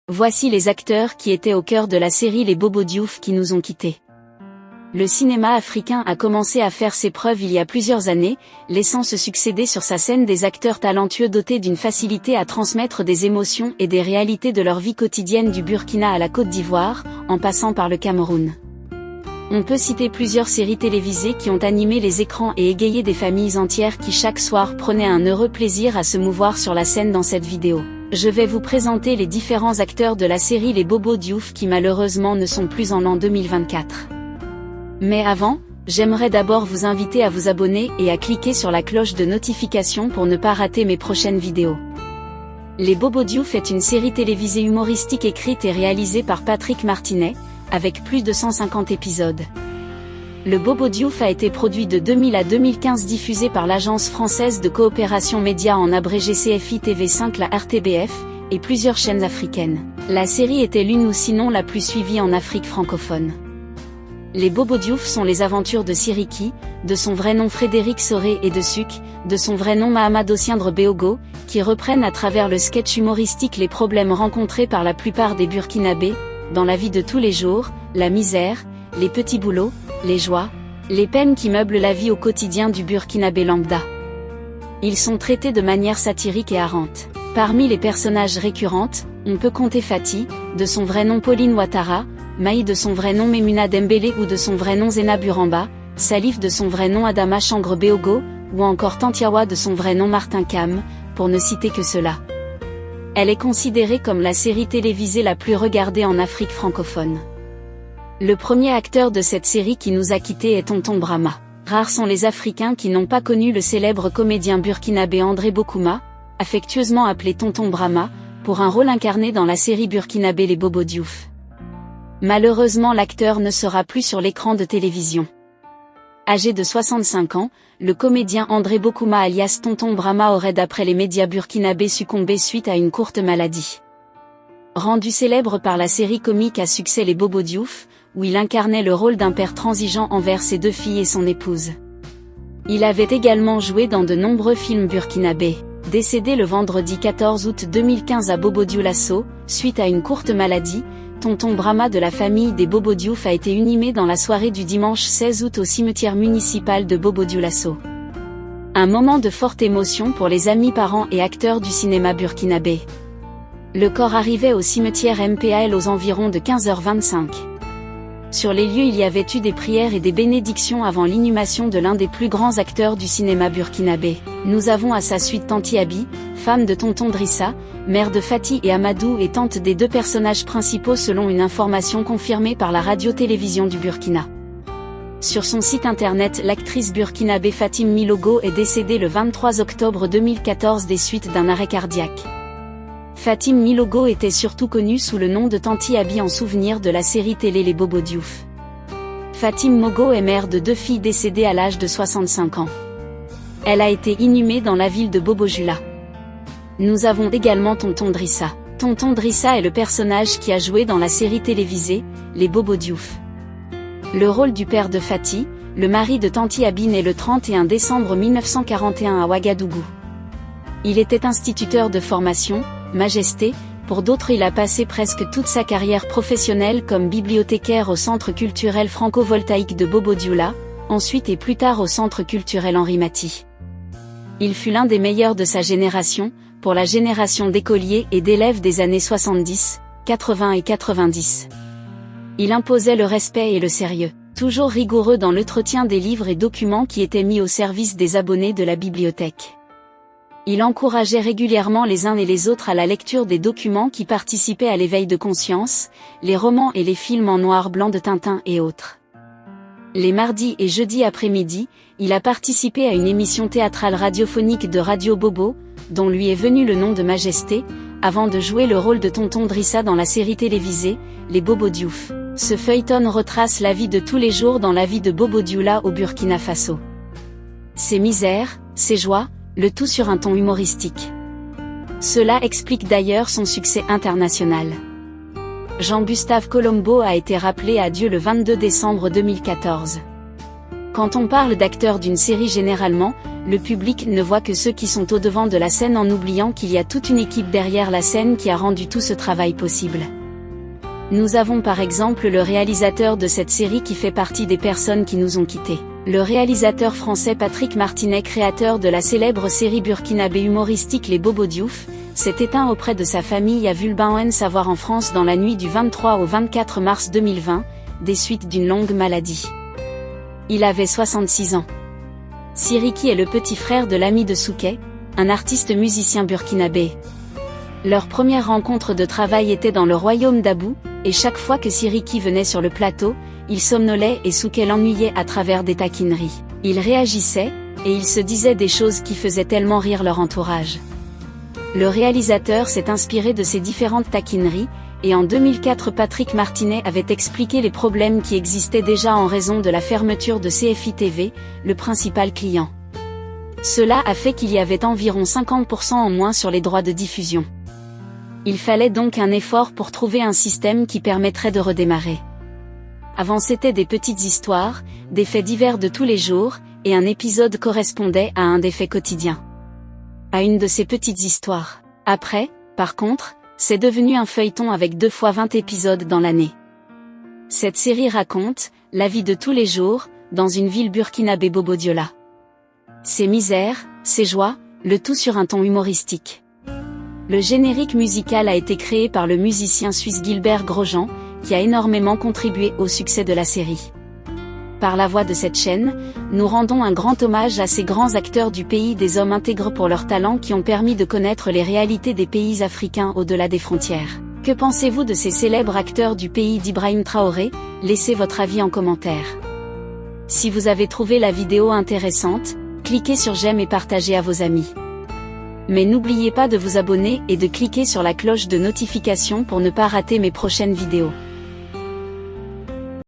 Voici les acteurs qui étaient au cœur de la série Les Bobo Diouf qui nous ont quittés. Le cinéma africain a commencé à faire ses preuves il y a plusieurs années, laissant se succéder sur sa scène des acteurs talentueux dotés d'une facilité à transmettre des émotions et des réalités de leur vie quotidienne du Burkina à la Côte d'Ivoire, en passant par le Cameroun. On peut citer plusieurs séries télévisées qui ont animé les écrans et égayé des familles entières qui chaque soir prenaient un heureux plaisir à se mouvoir sur la scène dans cette vidéo. Je vais vous présenter les différents acteurs de la série Les Bobo Diouf qui malheureusement ne sont plus en l'an 2024. Mais avant, j'aimerais d'abord vous inviter à vous abonner et à cliquer sur la cloche de notification pour ne pas rater mes prochaines vidéos. Les Bobo Diouf est une série télévisée humoristique écrite et réalisée par Patrick Martinet, avec plus de 150 épisodes. Le Bobo Diouf a été produit de 2000 à 2015 diffusé par l'agence française de coopération média en abrégé CFI TV5 la RTBF, et plusieurs chaînes africaines. La série était l'une ou sinon la plus suivie en Afrique francophone. Les Bobo Diouf sont les aventures de Siriki, de son vrai nom Frédéric Soré et de Suk, de son vrai nom Mahamadou Osiandre Beogo, qui reprennent à travers le sketch humoristique les problèmes rencontrés par la plupart des Burkinabés, dans la vie de tous les jours, la misère, les petits boulots, les joies, les peines qui meublent la vie au quotidien du Burkinabé lambda. Ils sont traités de manière satirique et harante. Parmi les personnages récurrentes, on peut compter Fati, de son vrai nom Pauline Ouattara, Maï de son vrai nom Memuna Dembélé ou de son vrai nom Zena Buramba, Salif de son vrai nom Adama Changre Beogo, ou encore Tantiawa de son vrai nom Martin Kam, pour ne citer que cela. Elle est considérée comme la série télévisée la plus regardée en Afrique francophone. Le premier acteur de cette série qui nous a quittés est Tonton Brahma. Rares sont les Africains qui n'ont pas connu le célèbre comédien burkinabé André Bokouma, affectueusement appelé Tonton Brahma, pour un rôle incarné dans la série burkinabé Les Bobo Diouf. Malheureusement l'acteur ne sera plus sur l'écran de télévision. Âgé de 65 ans, le comédien André Bokouma alias Tonton Brahma aurait d'après les médias burkinabés succombé suite à une courte maladie. Rendu célèbre par la série comique à succès Les Bobo Diouf, où il incarnait le rôle d'un père transigeant envers ses deux filles et son épouse. Il avait également joué dans de nombreux films burkinabés. Décédé le vendredi 14 août 2015 à Bobo Dioulasso, suite à une courte maladie, Tonton Brahma de la famille des Bobo Diouf a été inhumé dans la soirée du dimanche 16 août au cimetière municipal de Bobo Dioulasso. Un moment de forte émotion pour les amis, parents et acteurs du cinéma burkinabé. Le corps arrivait au cimetière MPAL aux environs de 15h25. Sur les lieux il y avait eu des prières et des bénédictions avant l'inhumation de l'un des plus grands acteurs du cinéma burkinabé. Nous avons à sa suite Tanti Abi, femme de Tonton Drissa, mère de Fati et Amadou et tante des deux personnages principaux selon une information confirmée par la radio-télévision du Burkina. Sur son site internet, l'actrice burkinabé Fatim Milogo est décédée le 23 octobre 2014 des suites d'un arrêt cardiaque. Fatim Milogo était surtout connue sous le nom de Tanti Abi en souvenir de la série télé Les Bobo Diouf. Fatim Mogo est mère de deux filles décédées à l'âge de 65 ans. Elle a été inhumée dans la ville de Bobo-Jula. Nous avons également Tonton Drissa. Tonton Drissa est le personnage qui a joué dans la série télévisée, Les Bobo Diouf. Le rôle du père de Fati, le mari de Tanti Abi né le 31 décembre 1941 à Ouagadougou. Il était instituteur de formation, Majesté, pour d'autres il a passé presque toute sa carrière professionnelle comme bibliothécaire au Centre culturel franco-voltaïque de Bobo Dioula, ensuite et plus tard au Centre culturel Henri Mathy. Il fut l'un des meilleurs de sa génération, pour la génération d'écoliers et d'élèves des années 70, 80 et 90. Il imposait le respect et le sérieux, toujours rigoureux dans l'entretien des livres et documents qui étaient mis au service des abonnés de la bibliothèque. Il encourageait régulièrement les uns et les autres à la lecture des documents qui participaient à l'éveil de conscience, les romans et les films en noir-blanc de Tintin et autres. Les mardis et jeudis après-midi, il a participé à une émission théâtrale radiophonique de Radio Bobo, dont lui est venu le nom de Majesté, avant de jouer le rôle de Tonton Drissa dans la série télévisée, Les Bobo Diouf. Ce feuilleton retrace la vie de tous les jours dans la vie de Bobo Dioula au Burkina Faso. Ses misères, ses joies, le tout sur un ton humoristique. Cela explique d'ailleurs son succès international. Jean-Gustave Colombo a été rappelé à Dieu le 22 décembre 2014. Quand on parle d'acteurs d'une série généralement, le public ne voit que ceux qui sont au devant de la scène en oubliant qu'il y a toute une équipe derrière la scène qui a rendu tout ce travail possible. Nous avons par exemple le réalisateur de cette série qui fait partie des personnes qui nous ont quittés. Le réalisateur français Patrick Martinet, créateur de la célèbre série burkinabé humoristique Les Bobos Diouf, s'est éteint auprès de sa famille à Vulbens-en-Savoir en France dans la nuit du 23 au 24 mars 2020, des suites d'une longue maladie. Il avait 66 ans. Siriki est le petit frère de l'ami de Souké, un artiste musicien burkinabé. Leur première rencontre de travail était dans le royaume d'Abou, et chaque fois que Siriki venait sur le plateau, il somnolait et Souké l'ennuyait à travers des taquineries. Il réagissait, et il se disait des choses qui faisaient tellement rire leur entourage. Le réalisateur s'est inspiré de ces différentes taquineries, et en 2004 Patrick Martinet avait expliqué les problèmes qui existaient déjà en raison de la fermeture de CFI TV, le principal client. Cela a fait qu'il y avait environ 50% en moins sur les droits de diffusion. Il fallait donc un effort pour trouver un système qui permettrait de redémarrer. Avant c'était des petites histoires, des faits divers de tous les jours, et un épisode correspondait à un des faits quotidiens. À une de ces petites histoires. Après, par contre, c'est devenu un feuilleton avec 2 fois 20 épisodes dans l'année. Cette série raconte la vie de tous les jours, dans une ville burkinabé Bobo-Dioula. Ses misères, ses joies, le tout sur un ton humoristique. Le générique musical a été créé par le musicien suisse Gilbert Grosjean, qui a énormément contribué au succès de la série. Par la voix de cette chaîne, nous rendons un grand hommage à ces grands acteurs du pays, des hommes intègres pour leurs talents qui ont permis de connaître les réalités des pays africains au-delà des frontières. Que pensez-vous de ces célèbres acteurs du pays d'Ibrahim Traoré? Laissez votre avis en commentaire. Si vous avez trouvé la vidéo intéressante, cliquez sur j'aime et partagez à vos amis. Mais n'oubliez pas de vous abonner et de cliquer sur la cloche de notification pour ne pas rater mes prochaines vidéos.